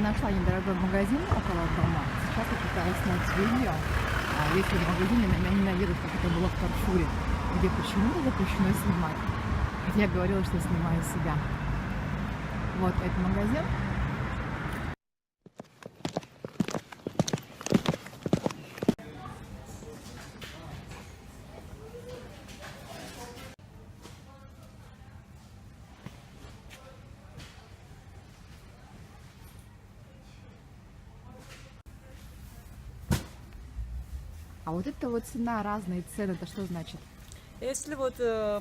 нашла недорогой магазин около дома. Сейчас я пытаюсь снять видео. Если в магазине на меня не наедут, как это было в Карфуре, где почему-то запрещено снимать. Хотя я говорила, что снимаю себя. Вот этот магазин. А вот это вот цена, разные цены, это что значит? Если вот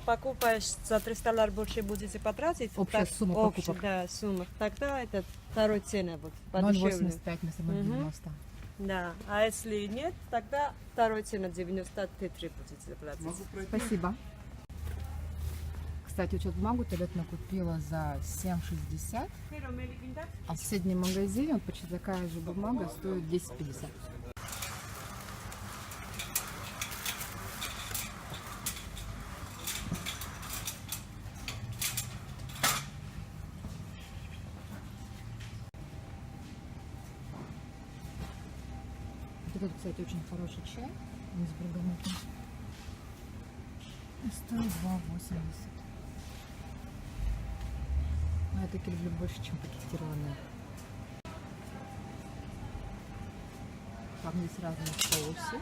покупаешь за 300 лар больше будете потратить, Общая сумма покупок. Да, сумма, тогда это второй цена вот подешевле. 0,85 вместо 0,90. Да, а если нет, тогда второй цена 93 будете заплатить. Спасибо. Кстати, учет бумагу туалетную купила за 7,60, а в соседнем магазине вот почти такая же бумага стоит 10,50. Вот этот, кстати, очень хороший чай с бергамотом. И стоит 2,80. Но я таки люблю больше, чем пакетированные. Там есть разные соусы,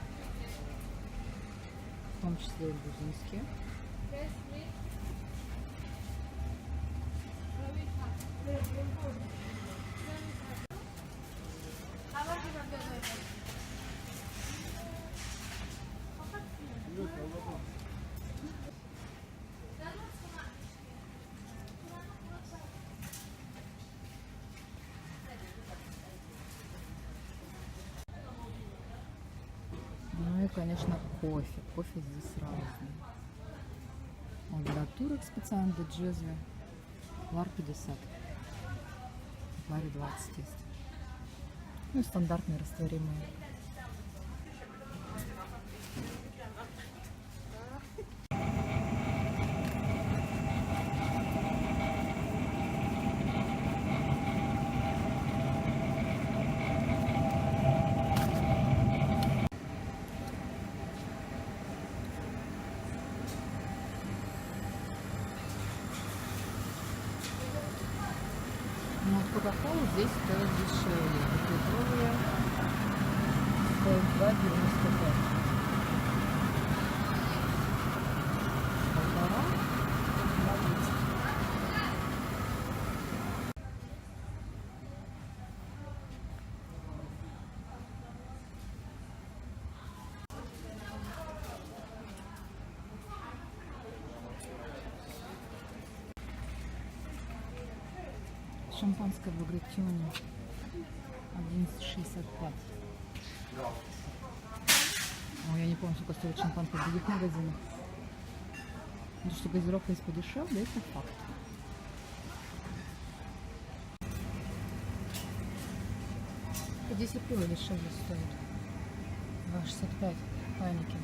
в том числе и грузинские. Ну и, конечно, кофе. Кофе здесь разный. Вот для турок специально, для джезвы. Лар 50. Ларе 20 есть. Ну и стандартные растворимые. Но вот Кока-Кола здесь стоит дешевле. Литровые стоит 2,95. Полтора, 2,30. Шампанское в Агротионе 11,65. Ой, я не помню, сколько стоит шампанское в других магазинах. Потому что газировка есть подешевле, это факт. По 10 пива дешевле стоит. 2,65 паники.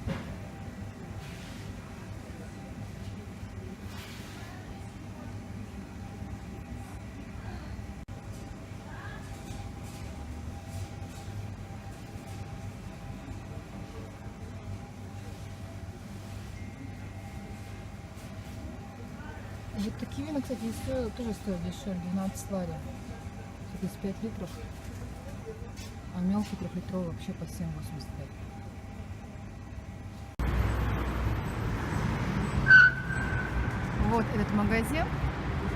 Вот такие вина, кстати, тоже стоят дешевле, 12 лари. Здесь 5 литров, а мелкий трехлитровый вообще по 7,85. Вот этот магазин.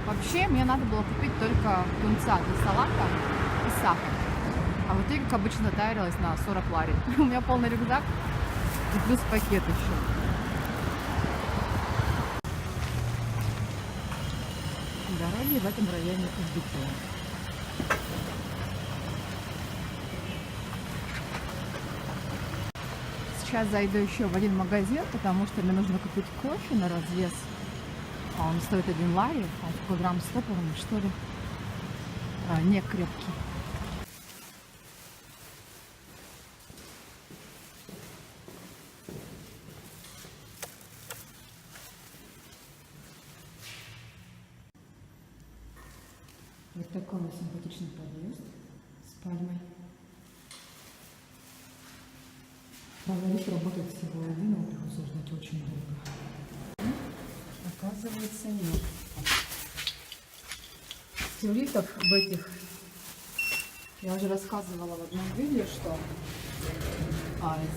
Вообще мне надо было купить только тунца для салата и сахар. А в итоге, как обычно, затарилась на 40 лари. У меня полный рюкзак и плюс пакет еще. Дороги в этом районе Узбекистана. Сейчас зайду еще в один магазин, потому что мне нужно купить кофе на развес. А он стоит 1 лари, а такой грамм 100, по-моему, что ли. Не крепкий. Вот такой вот симпатичный подъезд. свадьбой. Правда, лифт работает всего один, но приходится ждать очень долго. Оказывается, нет. Лифтов в этих, я уже рассказывала в одном видео, что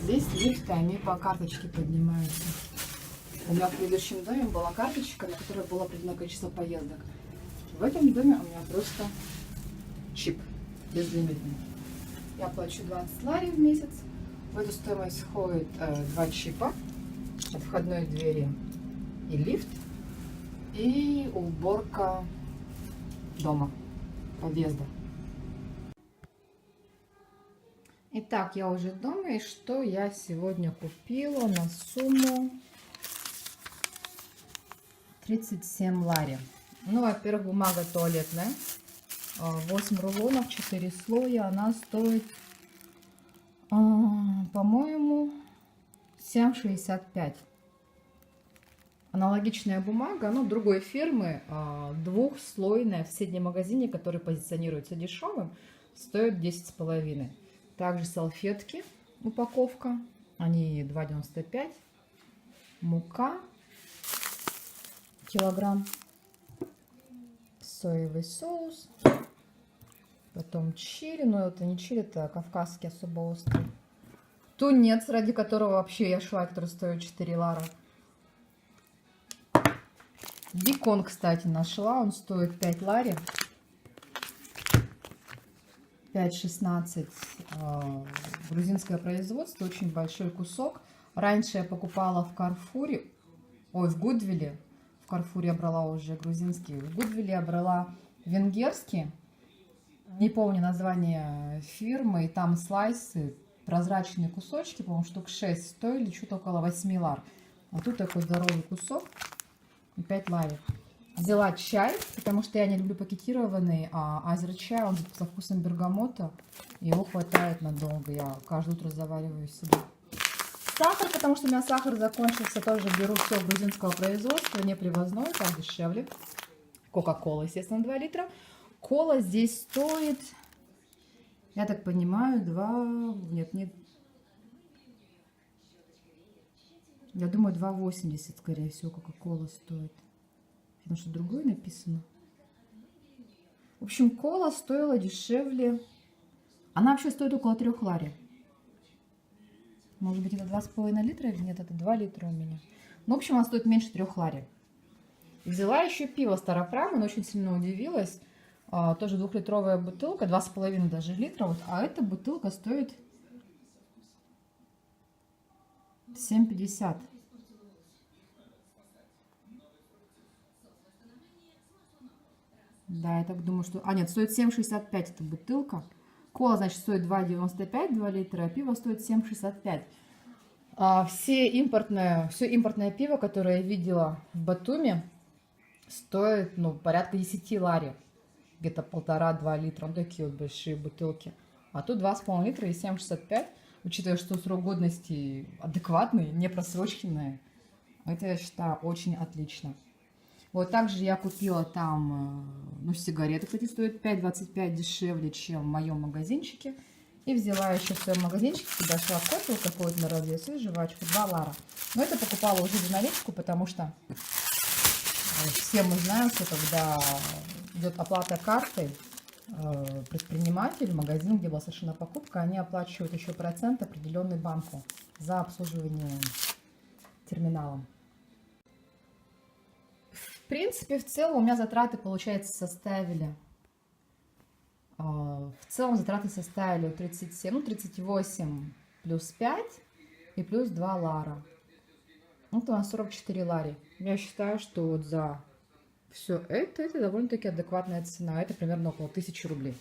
здесь лифты, они по карточке поднимаются. У меня в предыдущем доме была карточка, на которой было определенное количество поездок. В этом доме у меня просто чип безлимитный. Я плачу 20 лари в месяц. В эту стоимость входит 2 чипа от входной двери и лифт, и уборка дома, подъезда. Итак, я уже дома, и что я сегодня купила на сумму 37 лари. Ну, во-первых, бумага туалетная, 8 рулонов, 4 слоя, она стоит, по-моему, 7,65. Аналогичная бумага, но другой фирмы, двухслойная в среднем магазине, который позиционируется дешевым, стоит 10,5. Также салфетки, упаковка, они 2,95. Мука, килограмм. Соевый соус. Потом чили, но это не чили, это кавказский особо острый. Тунец, ради которого вообще я шла, который стоит 4 лара. Бекон, кстати, нашла, он стоит 5 лари. 5,16. Грузинское производство, очень большой кусок. Раньше я покупала в Карфуре, в Гудвилле. В Карфуре я брала уже грузинский. В Гудвилле я брала венгерский. Не помню название фирмы. И там слайсы, прозрачные кусочки, по-моему, штук 6 стоили что-то около 8 лар. А тут такой здоровый кусок. И 5 лари. Взяла чай, потому что я не люблю пакетированный, а азерчай, он со вкусом бергамота. Его хватает надолго. Я каждое утро завариваю себе. Сахар, потому что у меня сахар закончился, тоже беру все грузинского производства, не привозной, так дешевле. Кока-кола, естественно, 2 литра. Кола здесь стоит, я так понимаю, я думаю, 2,80, скорее всего, кока-кола стоит. Потому что другое написано. В общем, кола стоила дешевле. Она вообще стоит около 3 лари. Может быть, это 2,5 литра? Нет, это 2 литра у меня. Ну, в общем, она стоит меньше 3 лари. Взяла еще пиво Старопрама, но очень сильно удивилась. Тоже 2-литровая бутылка, 2,5 даже литра. Вот, а эта бутылка стоит 7,50. Да, я так думаю, что... нет, стоит 7,65 эта бутылка. Кола, значит, стоит 2,95, 2 литра, а пиво стоит 7,65. Все импортное пиво, которое я видела в Батуми, стоит, порядка 10 лари. Где-то 1,5-2 литра. Вот такие вот большие бутылки. А тут 2,5 литра и 7,65. Учитывая, что срок годности адекватный, не просроченный. Это, я считаю, очень отлично. Вот также я купила там, сигареты, кстати, стоят 5,25 дешевле, чем в моем магазинчике. И взяла еще в своем магазинчике, куда шла кофе, такой вот на развес и жвачку, 2 лара. Но это покупала уже за наличку, потому что все мы знаем, что когда идет оплата картой, предприниматель, магазин, где была совершена покупка, они оплачивают еще процент определенный банку за обслуживание терминалом. В принципе, в целом у меня затраты, получается, составили... В целом затраты составили 38 плюс 5 и плюс 2 лара. Вот у нас 44 лари. Я считаю, что вот за все это довольно-таки адекватная цена. Это примерно около 1000 рублей.